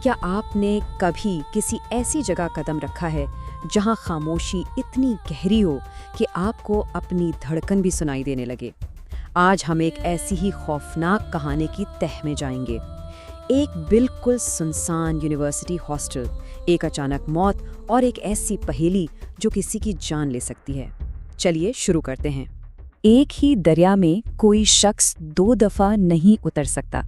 کیا آپ نے کبھی کسی ایسی جگہ قدم رکھا ہے جہاں خاموشی اتنی گہری ہو کہ آپ کو اپنی دھڑکن بھی سنائی دینے لگے؟ آج ہم ایک ایسی ہی خوفناک کہانی کی تہ میں جائیں گے۔ ایک بالکل سنسان یونیورسٹی ہاسٹل، ایک اچانک موت اور ایک ایسی پہیلی جو کسی کی جان لے سکتی ہے۔ چلیے شروع کرتے ہیں۔ ایک ہی دریا میں کوئی شخص 2 دفعہ نہیں اتر سکتا۔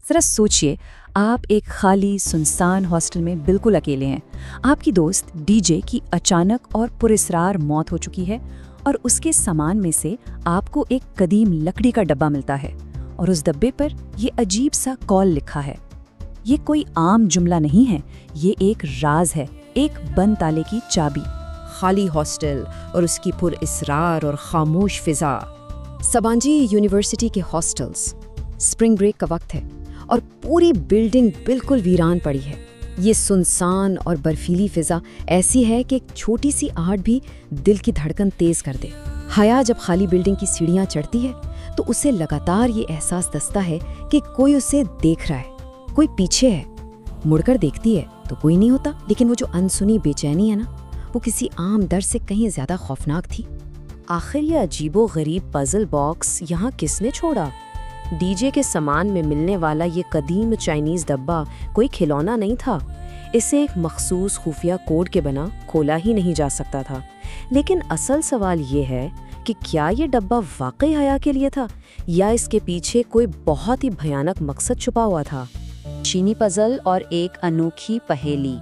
ذرا سوچئے، آپ ایک خالی سنسان ہاسٹل میں بالکل اکیلے ہیں۔ آپ کی دوست ڈی جے کی اچانک اور پراسرار موت ہو چکی ہے، اور اس کے سامان میں سے آپ کو ایک قدیم لکڑی کا ڈبہ ملتا ہے، اور اس ڈبے پر یہ عجیب سا کال لکھا ہے۔ یہ کوئی عام جملہ نہیں ہے، یہ ایک راز ہے، ایک بند تالے کی چابی۔ خالی ہاسٹل اور اس کی پراسرار اور خاموش فضا۔ سبانجی یونیورسٹی کے ہاسٹلز، اسپرنگ بریک کا وقت ہے اور پوری بلڈنگ بالکل ویران پڑی ہے۔ یہ سنسان اور برفیلی فضا ایسی ہے کہ ایک چھوٹی سی آہٹ بھی دل کی دھڑکن تیز کر دے۔ حیا جب خالی بلڈنگ کی سیڑھیاں چڑھتی ہے تو اسے لگاتار یہ احساس دستا ہے کہ کوئی اسے دیکھ رہا ہے، کوئی پیچھے ہے۔ مڑ کر دیکھتی ہے تو کوئی نہیں ہوتا، لیکن وہ جو انسنی بے چینی ہے نا، وہ کسی عام ڈر سے کہیں زیادہ خوفناک تھی۔ آخر یہ عجیب و غریب پزل باکس یہاں کس نے چھوڑا؟ ڈی جے کے سامان میں ملنے والا یہ قدیم چائنیز ڈبہ کوئی کھلونا نہیں تھا۔ اسے ایک مخصوص خفیہ کوڈ کے بنا کھولا ہی نہیں جا سکتا تھا۔ لیکن اصل سوال یہ ہے کہ کیا یہ ڈبہ واقعی حیا کے لیے تھا، یا اس کے پیچھے کوئی بہت ہی بھیانک مقصد چھپا ہوا تھا؟ چینی پزل اور ایک انوکھی پہیلی۔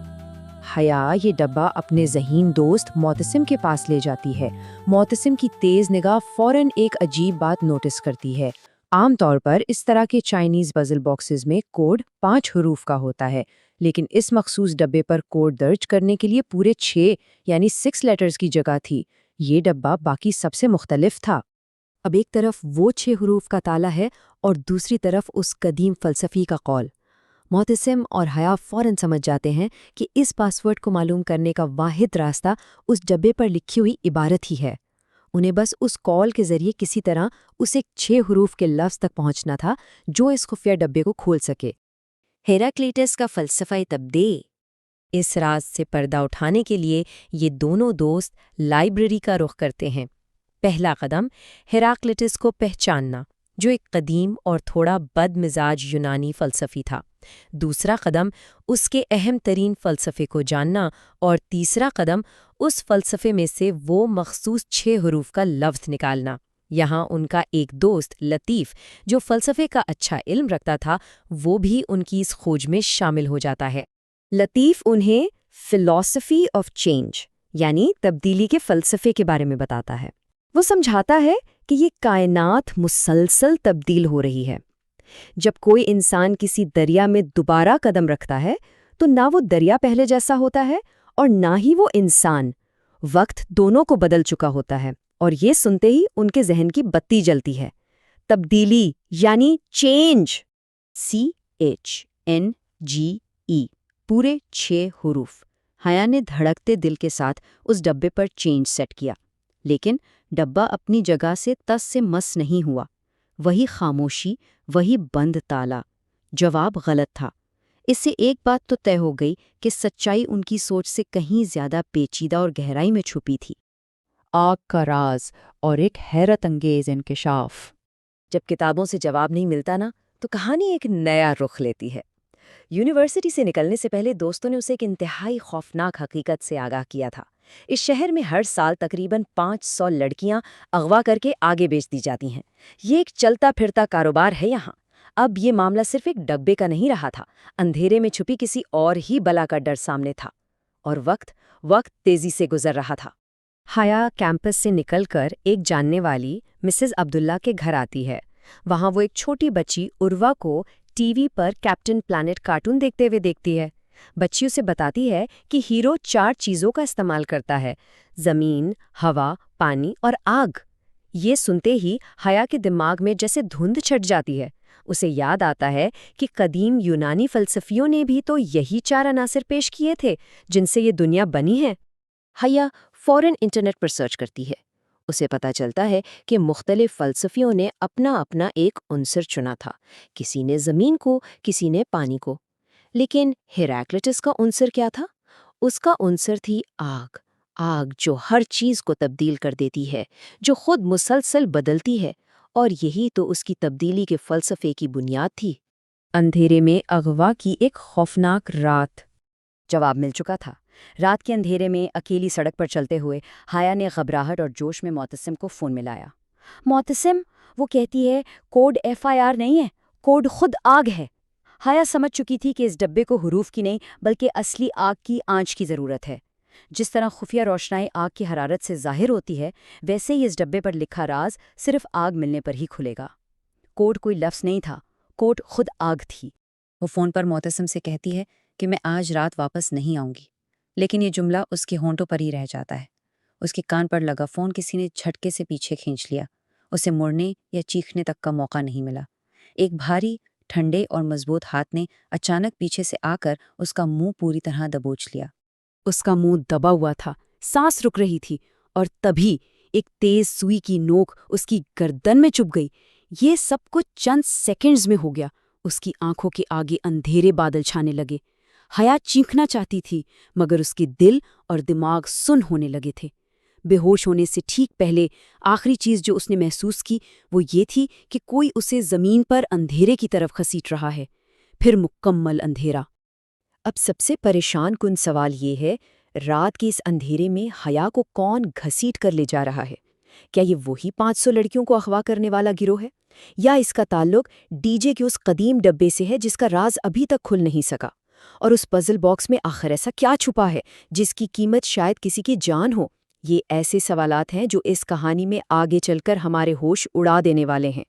حیا یہ ڈبہ اپنے ذہین دوست معتصم کے پاس لے جاتی ہے۔ معتصم کی تیز نگاہ فوراً ایک عجیب بات نوٹس کرتی ہے۔ عام طور پر اس طرح کے چائنیز پزل باکسز میں کوڈ 5 حروف کا ہوتا ہے، لیکن اس مخصوص ڈبے پر کوڈ درج کرنے کے لیے پورے 6 یعنی 6 لیٹرز کی جگہ تھی۔ یہ ڈبہ باقی سب سے مختلف تھا۔ اب ایک طرف وہ 6 حروف کا تالا ہے اور دوسری طرف اس قدیم فلسفی کا قول۔ معتصم اور حیا فوراً سمجھ جاتے ہیں کہ اس پاسورڈ کو معلوم کرنے کا واحد راستہ اس ڈبے پر لکھی ہوئی عبارت ہی ہے۔ انہیں بس اس کال کے ذریعے کسی طرح اس ایک 6 حروف کے لفظ تک پہنچنا تھا جو اس خفیہ ڈبے کو کھول سکے۔ ہیراکلیٹس کا فلسفہ تبدیع۔ اس راز سے پردہ اٹھانے کے لیے یہ دونوں دوست لائبریری کا رخ کرتے ہیں۔ پہلا قدم ہیراکلیٹس کو پہچاننا، جو ایک قدیم اور تھوڑا بد مزاج یونانی فلسفی تھا۔ دوسرا قدم اس کے اہم ترین فلسفے کو جاننا، اور تیسرا قدم اس فلسفے میں سے وہ مخصوص 6 حروف کا لفظ نکالنا۔ یہاں ان کا ایک دوست لطیف، جو فلسفے کا اچھا علم رکھتا تھا، وہ بھی ان کی اس کھوج میں شامل ہو جاتا ہے۔ لطیف انہیں فلسفی آف چینج یعنی تبدیلی کے فلسفے کے بارے میں بتاتا ہے۔ وہ سمجھاتا ہے کہ یہ کائنات مسلسل تبدیل ہو رہی ہے۔ جب کوئی انسان کسی دریا میں دوبارہ قدم رکھتا ہے تو نہ وہ دریا پہلے جیسا ہوتا ہے اور نہ ہی وہ انسان۔ وقت دونوں کو بدل چکا ہوتا ہے، اور یہ سنتے ہی ان کے ذہن کی بتی جلتی ہے۔ تبدیلی یعنی چینج، CHNGE، پورے 6 حروف۔ حیا نے دھڑکتے دل کے ساتھ اس ڈبے پر چینج سیٹ کیا، لیکن ڈبہ اپنی جگہ سے تس سے مس نہیں ہوا۔ وہی خاموشی، وہی بند تالا۔ جواب غلط تھا۔ اس سے ایک بات تو طے ہو گئی کہ سچائی ان کی سوچ سے کہیں زیادہ پیچیدہ اور گہرائی میں چھپی تھی۔ آگ کا راز اور ایک حیرت انگیز انکشاف۔ جب کتابوں سے جواب نہیں ملتا نا، تو کہانی ایک نیا رخ لیتی ہے۔ یونیورسٹی سے نکلنے سے پہلے دوستوں نے اسے ایک انتہائی خوفناک حقیقت سے آگاہ کیا تھا۔ اس شہر میں ہر سال تقریباً 500 لڑکیاں اغوا کر کے آگے بیچ دی جاتی ہیں۔ یہ ایک چلتا پھرتا کاروبار ہے یہاں۔ اب یہ معاملہ صرف ایک ڈبے کا نہیں رہا تھا، اندھیرے میں چھپی کسی اور ہی بلا کا ڈر سامنے تھا، اور وقت تیزی سے گزر رہا تھا۔ حیا کیمپس سے نکل کر ایک جاننے والی مسز عبداللہ کے گھر آتی ہے۔ وہاں وہ ایک چھوٹی بچی عروہ کو ٹی وی پر کیپٹن پلانٹ کارٹون دیکھتے ہوئے دیکھتی ہے۔ بچی اسے بتاتی ہے کہ ہیرو 4 چیزوں کا استعمال کرتا ہے: زمین، ہوا، پانی اور آگ۔ یہ سنتے ہی حیا کے دماغ میں جیسے دھند چھٹ جاتی ہے۔ اسے یاد آتا ہے کہ قدیم یونانی فلسفیوں نے بھی تو یہی 4 عناصر پیش کیے تھے جن سے یہ دنیا بنی ہے۔ حیا فوراً انٹرنیٹ پر سرچ کرتی ہے۔ اسے پتہ چلتا ہے کہ مختلف فلسفیوں نے اپنا اپنا ایک عنصر چنا تھا، کسی نے زمین کو، کسی نے پانی کو۔ لیکن ہیراکلیٹس کا عنصر کیا تھا؟ اس کا عنصر تھی آگ، آگ جو ہر چیز کو تبدیل کر دیتی ہے، جو خود مسلسل بدلتی ہے، اور یہی تو اس کی تبدیلی کے فلسفے کی بنیاد تھی۔ اندھیرے میں اغوا کی ایک خوفناک رات۔ جواب مل چکا تھا۔ رات کے اندھیرے میں اکیلی سڑک پر چلتے ہوئے حیا نے گھبراہٹ اور جوش میں معتصم کو فون ملایا۔ معتصم، وہ کہتی ہے کوڈ FIR نہیں ہے، کوڈ خود آگ ہے۔ حیا سمجھ چکی تھی کہ اس ڈبے کو حروف کی نہیں بلکہ اصلی آگ کی آنچ کی ضرورت ہے۔ جس طرح خفیہ روشنائی آگ کی حرارت سے ظاہر ہوتی ہے، ویسے ہی اس ڈبے پر لکھا راز صرف آگ ملنے پر ہی کھلے گا۔ کوڈ کوئی لفظ نہیں تھا، کوڈ خود آگ تھی۔ وہ فون پر معتصم سے کہتی ہے کہ میں آج رات واپس نہیں آؤں گی، لیکن یہ جملہ اس کے ہونٹوں پر ہی رہ جاتا ہے۔ اس کے کان پر لگا فون کسی نے جھٹکے سے پیچھے کھینچ لیا۔ اسے مڑنے یا چیخنے تک کا موقع نہیں ملا۔ ایک بھاری، ٹھنڈے اور مضبوط ہاتھ نے اچانک پیچھے سے آ کر اس کا منہ پوری طرح دبوچ لیا۔ اس کا منہ دبا ہوا تھا، سانس رک رہی تھی، اور تبھی ایک تیز سوئی کی نوک اس کی گردن میں چبھ گئی۔ یہ سب کچھ چند سیکنڈز میں ہو گیا۔ اس کی آنکھوں کے آگے اندھیرے بادل چھانے لگے۔ حیا چیخنا چاہتی تھی، مگر اس کے دل اور دماغ سن ہونے لگے تھے۔ بے ہوش ہونے سے ٹھیک پہلے آخری چیز جو اس نے محسوس کی وہ یہ تھی کہ کوئی اسے زمین پر اندھیرے کی طرف گھسیٹ رہا ہے، پھر مکمل اندھیرا۔ اب سب سے پریشان کن سوال یہ ہے، رات کے اس اندھیرے میں حیا کو کون گھسیٹ کر لے جا رہا ہے؟ کیا یہ وہی 500 لڑکیوں کو اغوا کرنے والا گروہ ہے؟ یا اس کا تعلق ڈی جے کے اس قدیم ڈبے سے ہے جس کا راز ابھی تک کھل نہیں سکا؟ اور اس پزل باکس میں آخر ایسا کیا چھپا ہے جس کی قیمت شاید کسی کی جان ہو؟ یہ ایسے سوالات ہیں جو اس کہانی میں آگے چل کر ہمارے ہوش اڑا دینے والے ہیں۔